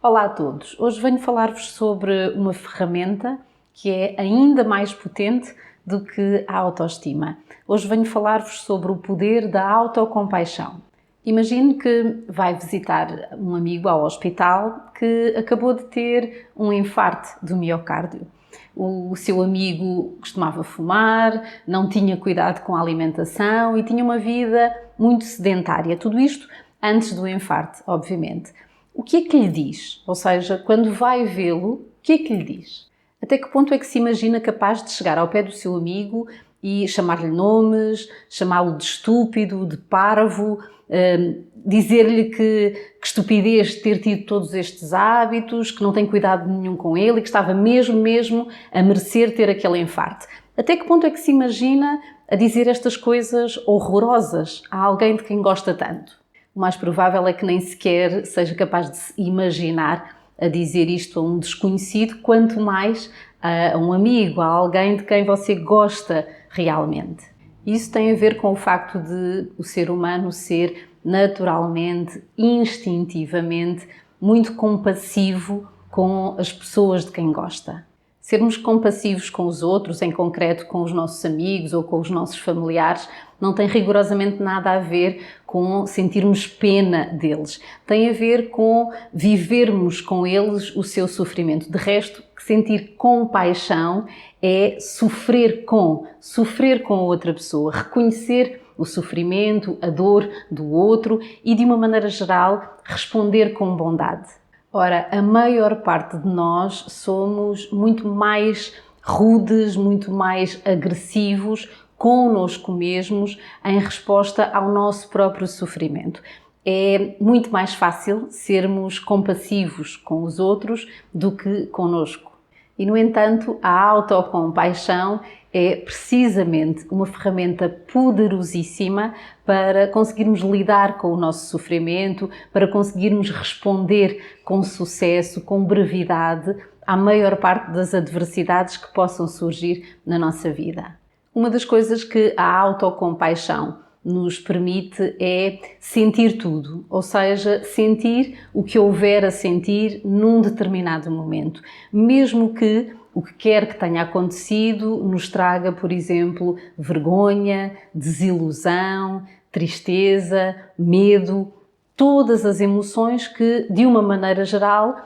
Olá a todos! Hoje venho falar-vos sobre uma ferramenta que é ainda mais potente do que a autoestima. Hoje venho falar-vos sobre o poder da autocompaixão. Imagine que vai visitar um amigo ao hospital que acabou de ter um infarto do miocárdio. O seu amigo costumava fumar, não tinha cuidado com a alimentação e tinha uma vida muito sedentária. Tudo isto antes do infarto, obviamente. O que é que lhe diz? Ou seja, quando vai vê-lo, o que é que lhe diz? Até que ponto é que se imagina capaz de chegar ao pé do seu amigo e chamar-lhe nomes, chamá-lo de estúpido, de parvo, dizer-lhe que estupidez ter tido todos estes hábitos, que não tem cuidado nenhum com ele e que estava mesmo a merecer ter aquele infarto? Até que ponto é que se imagina a dizer estas coisas horrorosas a alguém de quem gosta tanto? O mais provável é que nem sequer seja capaz de se imaginar a dizer isto a um desconhecido, quanto mais a um amigo, a alguém de quem você gosta realmente. Isso tem a ver com o facto de o ser humano ser naturalmente, instintivamente, muito compassivo com as pessoas de quem gosta. Sermos compassivos com os outros, em concreto com os nossos amigos ou com os nossos familiares, não tem rigorosamente nada a ver com sentirmos pena deles. Tem a ver com vivermos com eles o seu sofrimento. De resto, sentir compaixão é sofrer com outra pessoa, reconhecer o sofrimento, a dor do outro e, de uma maneira geral, responder com bondade. Ora, a maior parte de nós somos muito mais rudes, muito mais agressivos connosco mesmos em resposta ao nosso próprio sofrimento. É muito mais fácil sermos compassivos com os outros do que connosco. E, no entanto, a autocompaixão é precisamente uma ferramenta poderosíssima para conseguirmos lidar com o nosso sofrimento, para conseguirmos responder com sucesso, com brevidade, à maior parte das adversidades que possam surgir na nossa vida. Uma das coisas que a autocompaixão nos permite é sentir tudo, ou seja, sentir o que houver a sentir num determinado momento, mesmo que o que quer que tenha acontecido nos traga, por exemplo, vergonha, desilusão, tristeza, medo, todas as emoções que, de uma maneira geral,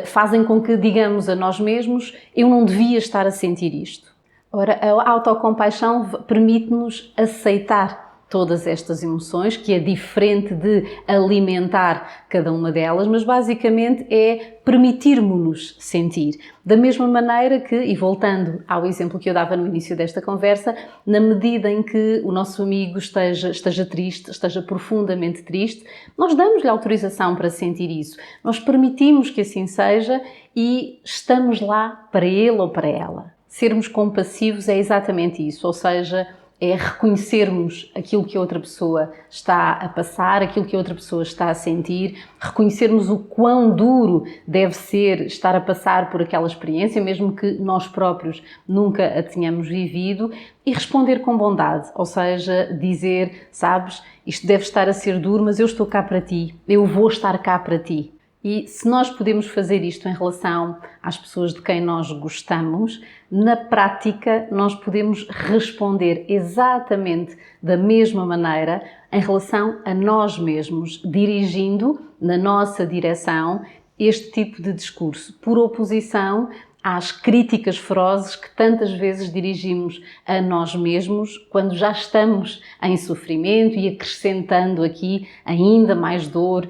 fazem com que digamos a nós mesmos: eu não devia estar a sentir isto. Ora, a autocompaixão permite-nos aceitar todas estas emoções, que é diferente de alimentar cada uma delas, mas basicamente é permitirmos-nos sentir. Da mesma maneira que, e voltando ao exemplo que eu dava no início desta conversa, na medida em que o nosso amigo esteja triste, esteja profundamente triste, nós damos-lhe autorização para sentir isso. Nós permitimos que assim seja e estamos lá para ele ou para ela. Sermos compassivos é exatamente isso, ou seja, é reconhecermos aquilo que a outra pessoa está a passar, aquilo que a outra pessoa está a sentir, reconhecermos o quão duro deve ser estar a passar por aquela experiência, mesmo que nós próprios nunca a tenhamos vivido, e responder com bondade, ou seja, dizer: sabes, isto deve estar a ser duro, mas eu estou cá para ti, eu vou estar cá para ti. E se nós podemos fazer isto em relação às pessoas de quem nós gostamos, na prática nós podemos responder exatamente da mesma maneira em relação a nós mesmos, dirigindo na nossa direção este tipo de discurso, por oposição às críticas ferozes que tantas vezes dirigimos a nós mesmos quando já estamos em sofrimento e acrescentando aqui ainda mais dor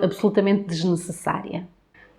absolutamente desnecessária.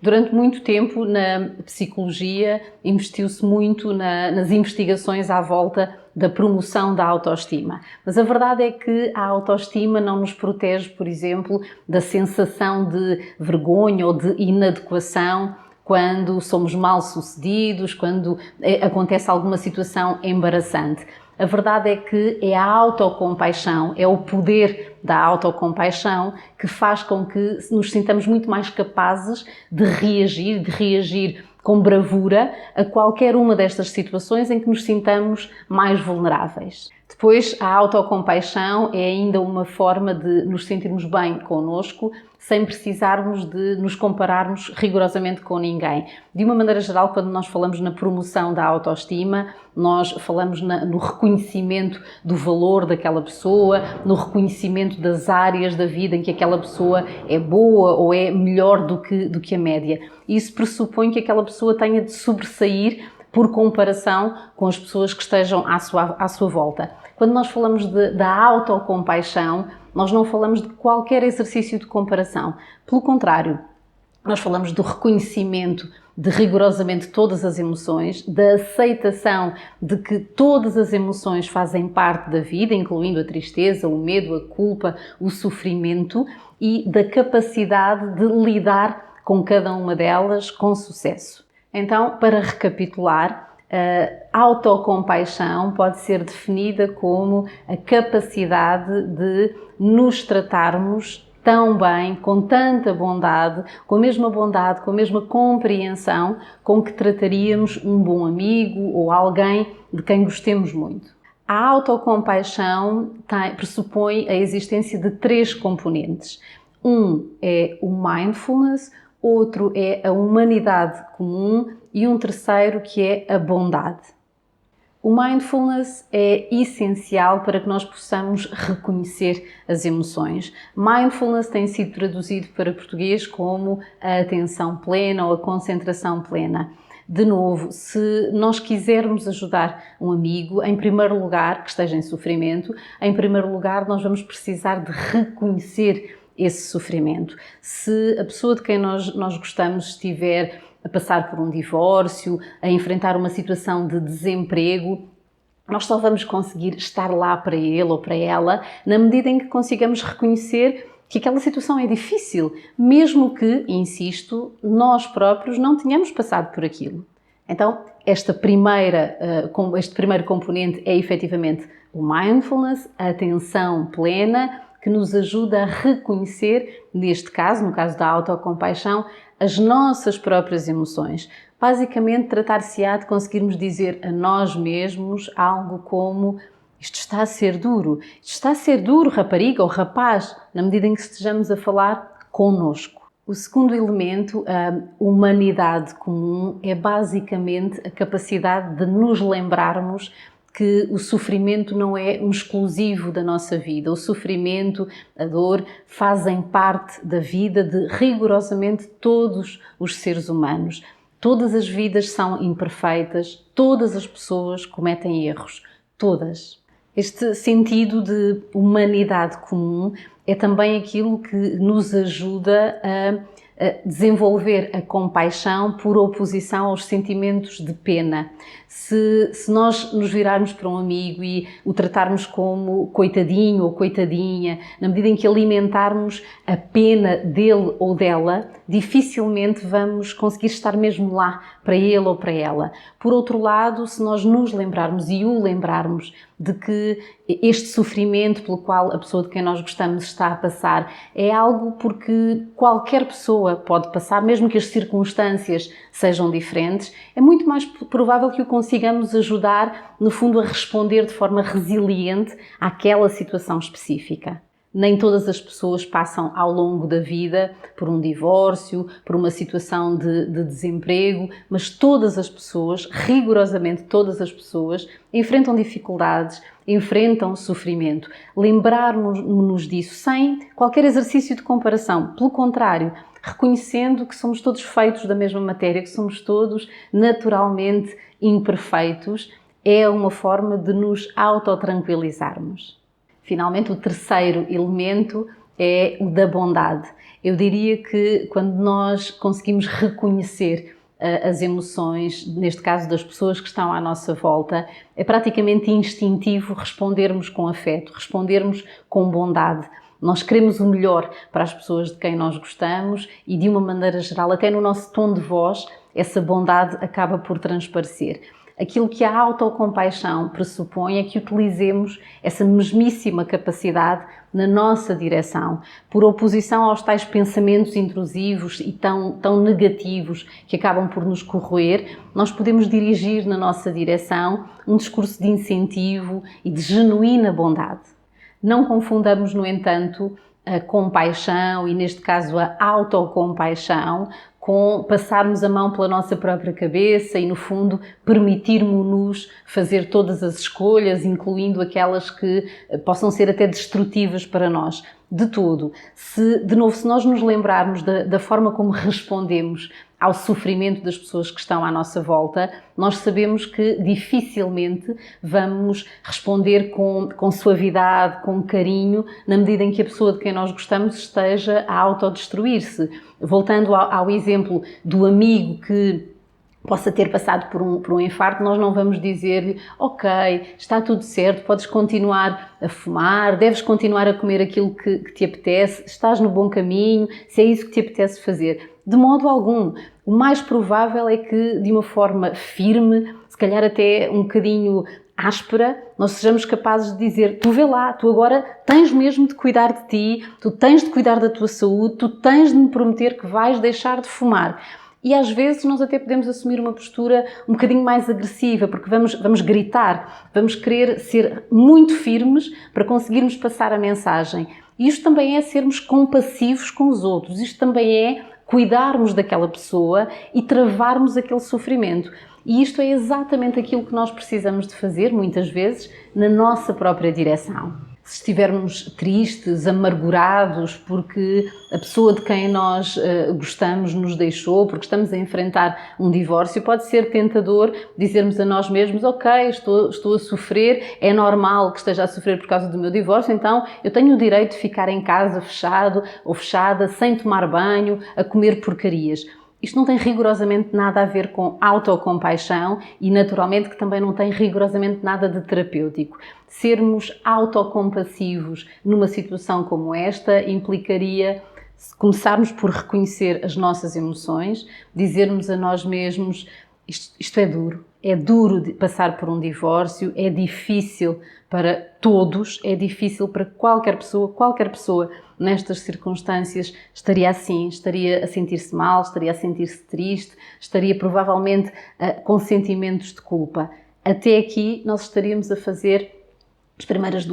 Durante muito tempo, na psicologia, investiu-se muito nas investigações à volta da promoção da autoestima. Mas a verdade é que a autoestima não nos protege, por exemplo, da sensação de vergonha ou de inadequação quando somos mal-sucedidos, quando acontece alguma situação embaraçante. A verdade é que é a autocompaixão, é o poder da autocompaixão que faz com que nos sintamos muito mais capazes de reagir com bravura a qualquer uma destas situações em que nos sintamos mais vulneráveis. Depois, a autocompaixão é ainda uma forma de nos sentirmos bem connosco, sem precisarmos de nos compararmos rigorosamente com ninguém. De uma maneira geral, quando nós falamos na promoção da autoestima, nós falamos no reconhecimento do valor daquela pessoa, no reconhecimento das áreas da vida em que aquela pessoa é boa ou é melhor do que a média. Isso pressupõe que aquela pessoa tenha de sobressair por comparação com as pessoas que estejam à sua volta. Quando nós falamos da autocompaixão, nós não falamos de qualquer exercício de comparação. Pelo contrário, nós falamos do reconhecimento de rigorosamente todas as emoções, da aceitação de que todas as emoções fazem parte da vida, incluindo a tristeza, o medo, a culpa, o sofrimento, e da capacidade de lidar com cada uma delas com sucesso. Então, para recapitular, a autocompaixão pode ser definida como a capacidade de nos tratarmos tão bem, com tanta bondade, com a mesma compreensão com que trataríamos um bom amigo ou alguém de quem gostemos muito. A autocompaixão pressupõe a existência de 3 componentes. Um é o mindfulness, outro é a humanidade comum e um terceiro que é a bondade. O mindfulness é essencial para que nós possamos reconhecer as emoções. Mindfulness tem sido traduzido para português como a atenção plena ou a concentração plena. De novo, se nós quisermos ajudar um amigo, em primeiro lugar, que esteja em sofrimento, em primeiro lugar nós vamos precisar de reconhecer esse sofrimento. Se a pessoa de quem nós gostamos estiver a passar por um divórcio, a enfrentar uma situação de desemprego, nós só vamos conseguir estar lá para ele ou para ela na medida em que consigamos reconhecer que aquela situação é difícil, mesmo que, insisto, nós próprios não tenhamos passado por aquilo. Então, este primeiro componente é efetivamente o mindfulness, a atenção plena, que nos ajuda a reconhecer, neste caso, no caso da autocompaixão, as nossas próprias emoções. Basicamente, tratar-se-á de conseguirmos dizer a nós mesmos algo como: isto está a ser duro. Isto está a ser duro, rapariga ou rapaz, na medida em que estejamos a falar connosco. O segundo elemento, a humanidade comum, é basicamente a capacidade de nos lembrarmos que o sofrimento não é um exclusivo da nossa vida. O sofrimento, a dor, fazem parte da vida de rigorosamente todos os seres humanos. Todas as vidas são imperfeitas, todas as pessoas cometem erros, todas. Este sentido de humanidade comum é também aquilo que nos ajuda a desenvolver a compaixão por oposição aos sentimentos de pena. Se nós nos virarmos para um amigo e o tratarmos como coitadinho ou coitadinha, na medida em que alimentarmos a pena dele ou dela, dificilmente vamos conseguir estar mesmo lá para ele ou para ela. Por outro lado, se nós nos lembrarmos e o lembrarmos de que este sofrimento pelo qual a pessoa de quem nós gostamos está a passar é algo porque qualquer pessoa pode passar, mesmo que as circunstâncias sejam diferentes, é muito mais provável que o consigamos ajudar, no fundo, a responder de forma resiliente àquela situação específica. Nem todas as pessoas passam ao longo da vida por um divórcio, por uma situação de desemprego, mas todas as pessoas, rigorosamente todas as pessoas, enfrentam dificuldades, enfrentam sofrimento. Lembrarmos-nos disso sem qualquer exercício de comparação. Pelo contrário, reconhecendo que somos todos feitos da mesma matéria, que somos todos naturalmente imperfeitos, é uma forma de nos autotranquilizarmos. Finalmente, o terceiro elemento é o da bondade. Eu diria que quando nós conseguimos reconhecer as emoções, neste caso das pessoas que estão à nossa volta, é praticamente instintivo respondermos com afeto, respondermos com bondade. Nós queremos o melhor para as pessoas de quem nós gostamos e, de uma maneira geral, até no nosso tom de voz, essa bondade acaba por transparecer. Aquilo que a autocompaixão pressupõe é que utilizemos essa mesmíssima capacidade na nossa direção, por oposição aos tais pensamentos intrusivos e tão negativos que acabam por nos corroer. Nós podemos dirigir na nossa direção um discurso de incentivo e de genuína bondade. Não confundamos, no entanto, a compaixão e, neste caso, a autocompaixão com passarmos a mão pela nossa própria cabeça e, no fundo, permitirmos-nos fazer todas as escolhas, incluindo aquelas que possam ser até destrutivas para nós. De todo. Se nós nos lembrarmos da forma como respondemos ao sofrimento das pessoas que estão à nossa volta, nós sabemos que dificilmente vamos responder com suavidade, com carinho, na medida em que a pessoa de quem nós gostamos esteja a autodestruir-se. Voltando ao exemplo do amigo que possa ter passado por um infarto, nós não vamos dizer-lhe: ok, está tudo certo, podes continuar a fumar, deves continuar a comer aquilo que te apetece, estás no bom caminho, se é isso que te apetece fazer. De modo algum. O mais provável é que, de uma forma firme, se calhar até um bocadinho áspera, nós sejamos capazes de dizer: tu vê lá, tu agora tens mesmo de cuidar de ti, tu tens de cuidar da tua saúde, tu tens de me prometer que vais deixar de fumar. E às vezes nós até podemos assumir uma postura um bocadinho mais agressiva, porque vamos gritar, vamos querer ser muito firmes para conseguirmos passar a mensagem. E isto também é sermos compassivos com os outros, isto também é cuidarmos daquela pessoa e travarmos aquele sofrimento. E isto é exatamente aquilo que nós precisamos de fazer, muitas vezes, na nossa própria direção. Se estivermos tristes, amargurados, porque a pessoa de quem nós gostamos nos deixou, porque estamos a enfrentar um divórcio, pode ser tentador dizermos a nós mesmos: ok, estou a sofrer, é normal que esteja a sofrer por causa do meu divórcio, então eu tenho o direito de ficar em casa fechado ou fechada, sem tomar banho, a comer porcarias. Isto não tem rigorosamente nada a ver com autocompaixão e, naturalmente, que também não tem rigorosamente nada de terapêutico. Sermos autocompassivos numa situação como esta implicaria começarmos por reconhecer as nossas emoções, dizermos a nós mesmos: isto é duro de passar por um divórcio, é difícil para todos, é difícil para qualquer pessoa nestas circunstâncias estaria assim, estaria a sentir-se mal, estaria a sentir-se triste, estaria provavelmente com sentimentos de culpa. Até aqui nós estaríamos a fazer os primeiros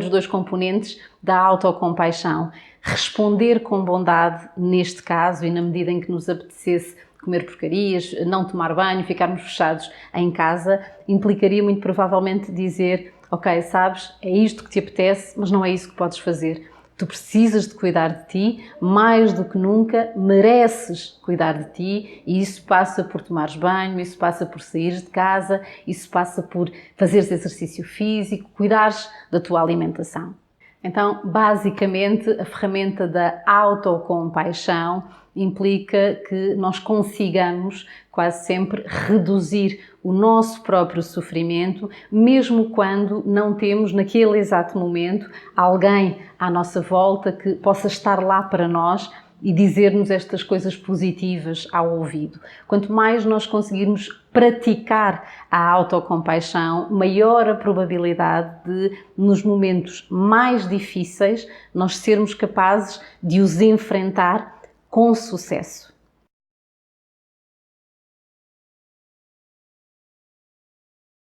dois componentes da autocompaixão. Responder com bondade, neste caso, e na medida em que nos apetecesse comer porcarias, não tomar banho, ficarmos fechados em casa, implicaria muito provavelmente dizer: ok, sabes, é isto que te apetece, mas não é isso que podes fazer. Tu precisas de cuidar de ti, mais do que nunca mereces cuidar de ti, e isso passa por tomares banho, isso passa por saíres de casa, isso passa por fazeres exercício físico, cuidares da tua alimentação. Então, basicamente, a ferramenta da autocompaixão implica que nós consigamos quase sempre reduzir o nosso próprio sofrimento, mesmo quando não temos naquele exato momento alguém à nossa volta que possa estar lá para nós e dizer-nos estas coisas positivas ao ouvido. Quanto mais nós conseguirmos praticar a autocompaixão, maior a probabilidade de, nos momentos mais difíceis, nós sermos capazes de os enfrentar com sucesso.